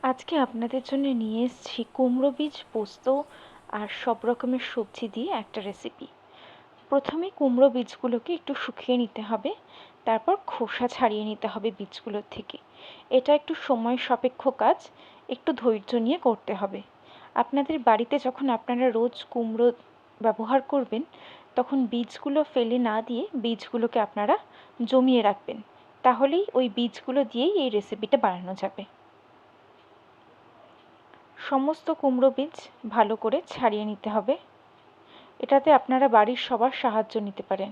আজকে আপনাদের জন্য নিয়ে এসেছি কুমড়ো বীজ পোস্ত আর সব রকমের সবজি দিয়ে একটা রেসিপি। প্রথমে কুমড়ো বীজগুলোকে একটু শুকিয়ে নিতে হবে, তারপর খোসা ছাড়িয়ে নিতে হবে বীজগুলোর থেকে। এটা একটু সময় সাপেক্ষ কাজ, একটু ধৈর্য নিয়ে করতে হবে। আপনাদের বাড়িতে যখন আপনারা রোজ কুমড়ো ব্যবহার করবেন, তখন বীজগুলো ফেলে না দিয়ে বীজগুলোকে আপনারা জমিয়ে রাখবেন, তাহলেই ওই বীজগুলো দিয়েই এই রেসিপিটা বানানো যাবে। সমস্ত কুমড়ো বীজ ভালো করে ছাড়িয়ে নিতে হবে। এটাতে আপনারা বাড়ির সবার সাহায্য নিতে পারেন।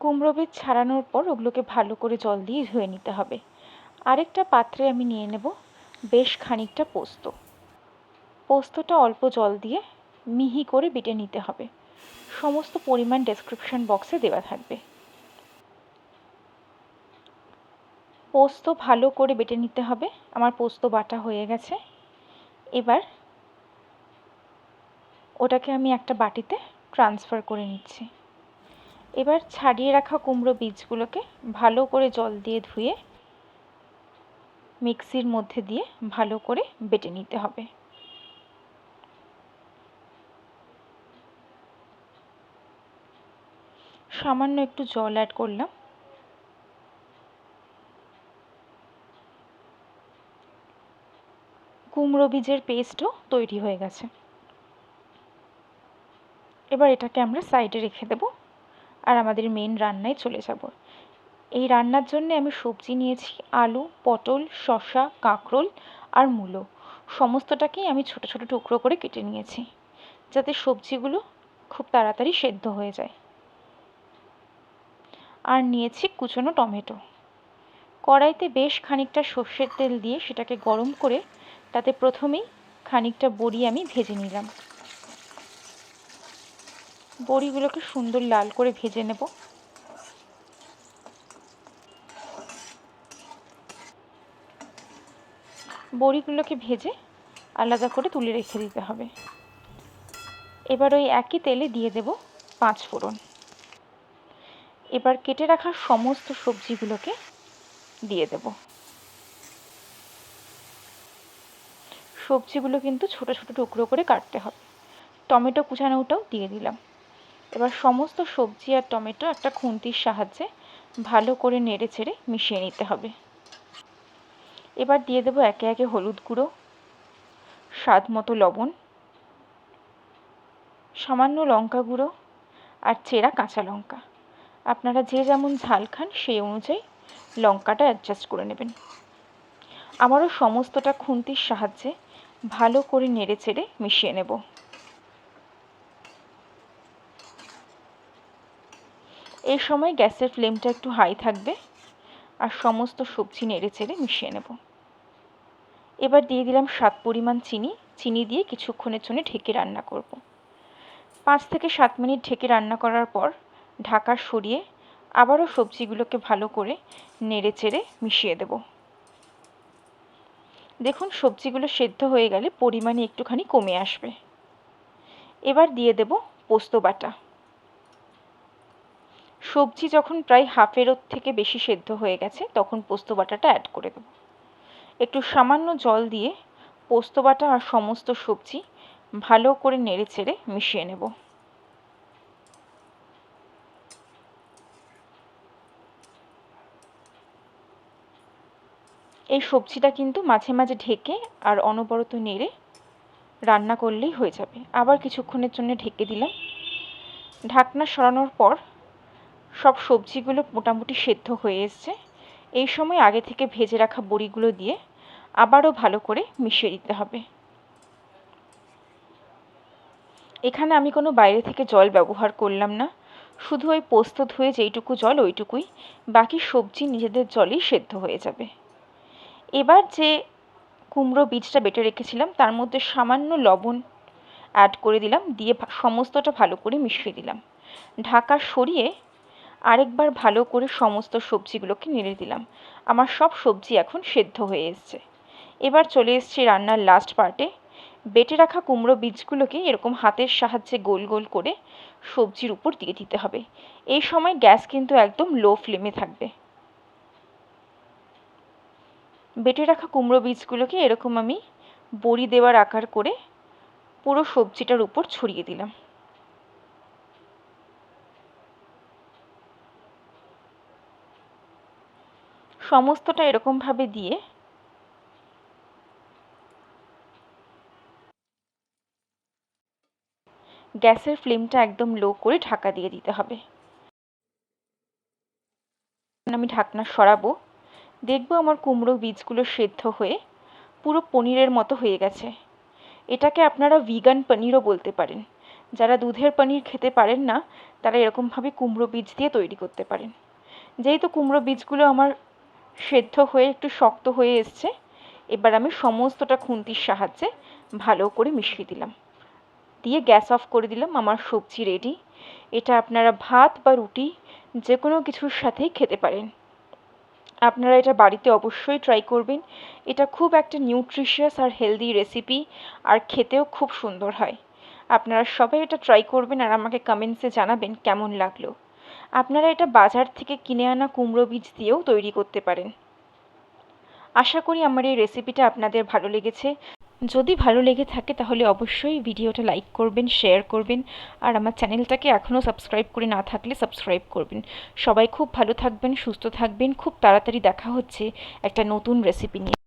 কুমড়ো বীজ ছাড়ানোর পর ওগুলোকে ভালো করে জল দিয়ে ধুয়ে নিতে হবে। আরেকটা পাত্রে আমি নিয়ে নেব বেশ খানিকটা পোস্ত। পোস্তটা অল্প জল দিয়ে মিহি করে বেটে নিতে হবে। সমস্ত পরিমাণ ডেসক্রিপশন বক্সে দেওয়া থাকবে। পোস্ত ভালো করে বেটে নিতে হবে। আমার পোস্ত বাটা হয়ে গেছে। এবার ওটাকে আমি একটা বাটিতে ট্রান্সফার করে নিচ্ছি। এবার ছাড়িয়ে রাখা কুমড়ো বীজগুলোকে ভালো করে জল দিয়ে ধুয়ে মিক্সির মধ্যে দিয়ে ভালো করে বেটে নিতে হবে। সামান্য একটু জল অ্যাড করলাম। কুমড়ো বীজের পেস্টও তৈরি হয়ে গেছে। এবার এটাকে আমরা সাইডে রেখে দেব আর আমাদের মেন রান্নায় চলে যাব। এই রান্নার জন্য আমি সবজি নিয়েছি আলু, পটল, শসা, কাকরোল আর মূলো। সমস্তটাকেই আমি ছোট ছোট টুকরো করে কেটে নিয়েছি, যাতে সবজিগুলো খুব তাড়াতাড়ি সেদ্ধ হয়ে যায়। আর নিয়েছি কুচনো টমেটো। কড়াইতে বেশ খানিকটা সর্ষের তেল দিয়ে সেটাকে গরম করে তাতে প্রথমেই খানিকটা বড়ি আমি ভেজে নিলাম। বড়িগুলোকে সুন্দর লাল করে ভেজে নেব। বড়িগুলোকে ভেজে আলাদা করে তুলে রেখে দিতে হবে। এবার ওই একই তেলে দিয়ে দেব পাঁচফোড়ন। এবার কেটে রাখা সমস্ত সবজিগুলোকে দিয়ে দেব। সবজিগুলো কিন্তু ছোট ছোট টুকরো করে কাটতে হবে। টমেটো কুচানোটাও দিয়ে দিলাম। এবার সমস্ত সবজি আর টমেটো একটা খুন্তির সাহায্যে ভালো করে নেড়ে চেড়ে মিশিয়ে নিতে হবে। এবার দিয়ে দেবো একে একে হলুদ গুঁড়ো, স্বাদ মতো লবণ, সামান্য লঙ্কা গুঁড়ো আর চেরা কাঁচা লঙ্কা। আপনারা যে যেমন ঝাল খান সেই অনুযায়ী লঙ্কাটা অ্যাডজাস্ট করে নেবেন। আবারও সমস্তটা খুন্তির সাহায্যে ভালো করে নেড়ে চেড়ে মিশিয়ে নেব। এই সময় গ্যাসের ফ্লেমটা একটু হাই থাকবে আর সমস্ত সবজি নেড়ে চেড়ে মিশিয়ে নেব। এবার দিয়ে দিলাম স্বাদ পরিমাণ চিনি। চিনি দিয়ে কিছুক্ষণের জন্য ঢেকে রান্না করব। 5 থেকে 7 মিনিট ঢেকে রান্না করার পর ঢাকা সরিয়ে আবারও সবজিগুলোকে ভালো করে নেড়ে চেড়ে মিশিয়ে দেব। দেখুন সবজিগুলো সেদ্ধ হয়ে গেলে পরিমাণে একটুখানি কমে আসবে। এবার দিয়ে দেব পোস্ত বাটা। সবজি যখন প্রায় হাফেরও থেকে বেশি সেদ্ধ হয়ে গেছে তখন পোস্ত বাটাটা অ্যাড করে দেব। একটু সামান্য জল দিয়ে পোস্ত বাটা আর সমস্ত সবজি ভালো করে নেড়ে চেড়ে মিশিয়ে নেব। এই সবজিটা কিন্তু মাঝে মাঝে ঢেকে আর অনবরত নেড়ে রান্না করলেই হয়ে যাবে। আবার কিছুক্ষণের জন্য ঢেকে দিলাম। ঢাকনা সরানোর পর সব সবজিগুলো মোটামুটি সেদ্ধ হয়ে এসছে। এই সময় আগে থেকে ভেজে রাখা বড়িগুলো দিয়ে আবারও ভালো করে মিশিয়ে দিতে হবে। এখানে আমি কোনো বাইরে থেকে জল ব্যবহার করলাম না, শুধু ওই পোস্ত ধুয়ে যেইটুকু জল ওইটুকুই, বাকি সবজি নিজেদের জলেই সেদ্ধ হয়ে যাবে। এবার যে কুমড়ো বীজটা বেটে রেখেছিলাম তার মধ্যে সামান্য লবণ অ্যাড করে দিলাম, দিয়ে সমস্তটা ভালো করে মিশিয়ে দিলাম। ঢাকা সরিয়ে আরেকবার ভালো করে সমস্ত সবজিগুলোকে নেড়ে দিলাম। আমার সব সবজি এখন সেদ্ধ হয়ে এসছে। এবার চলে এসছি রান্নার লাস্ট পার্টে। বেটে রাখা কুমড়ো বীজগুলোকে এরকম হাতের সাহায্যে গোল গোল করে সবজির উপর দিয়ে দিতে হবে। এই সময় গ্যাস কিন্তু একদম লো ফ্লেমে থাকবে। বেটে রাখা কুমড়ো বীজগুলোকে এরকম আমি বড়ি দেওয়ার আকার করে পুরো সবজিটার উপর ছড়িয়ে দিলাম। সমস্তটা এরকমভাবে দিয়ে গ্যাসের ফ্লেমটা একদম লো করে ঢাকা দিয়ে দিতে হবে। আমি ঢাকনা সরাবো, দেখবো আমার কুমড়ো বীজগুলো সেদ্ধ হয়ে পুরো পনিরের মতো হয়ে গেছে। এটাকে আপনারা ভিগান পনিরও বলতে পারেন। যারা দুধের পনির খেতে পারেন না তারা এরকমভাবে কুমড়ো বীজ দিয়ে তৈরি করতে পারেন। যেহেতু কুমড়ো বীজগুলো আমার সেদ্ধ হয়ে একটু শক্ত হয়ে এসছে, এবার আমি সমস্তটা খুন্তির সাহায্যে ভালো করে মিশিয়ে দিলাম, দিয়ে গ্যাস অফ করে দিলাম। আমার সবজি রেডি। এটা আপনারা ভাত বা রুটি যে কোনো কিছুর সাথেই খেতে পারেন। আপনারা এটা বাড়িতে অবশ্যই ট্রাই করবেন। এটা খুব একটা নিউট্রিশিয়াস আর হেলদি রেসিপি, আর খেতেও খুব সুন্দর হয়। আপনারা সবাই এটা ট্রাই করবেন আর আমাকে কমেন্টসে জানাবেন কেমন লাগলো। আপনারা এটা বাজার থেকে কিনে আনা কুমড়ো বীজ দিয়েও তৈরি করতে পারেন। আশা করি আমার এই রেসিপিটা আপনাদের ভালো লেগেছে। যদি ভালো লেগে থাকে তাহলে অবশ্যই ভিডিওটা লাইক করবেন, শেয়ার করবেন, আর আমার চ্যানেলটাকে এখনও সাবস্ক্রাইব করে না থাকলে সাবস্ক্রাইব করবেন। সবাই খুব ভালো থাকবেন, সুস্থ থাকবেন। খুব তাড়াতাড়ি দেখা হচ্ছে একটা নতুন রেসিপি নিয়ে।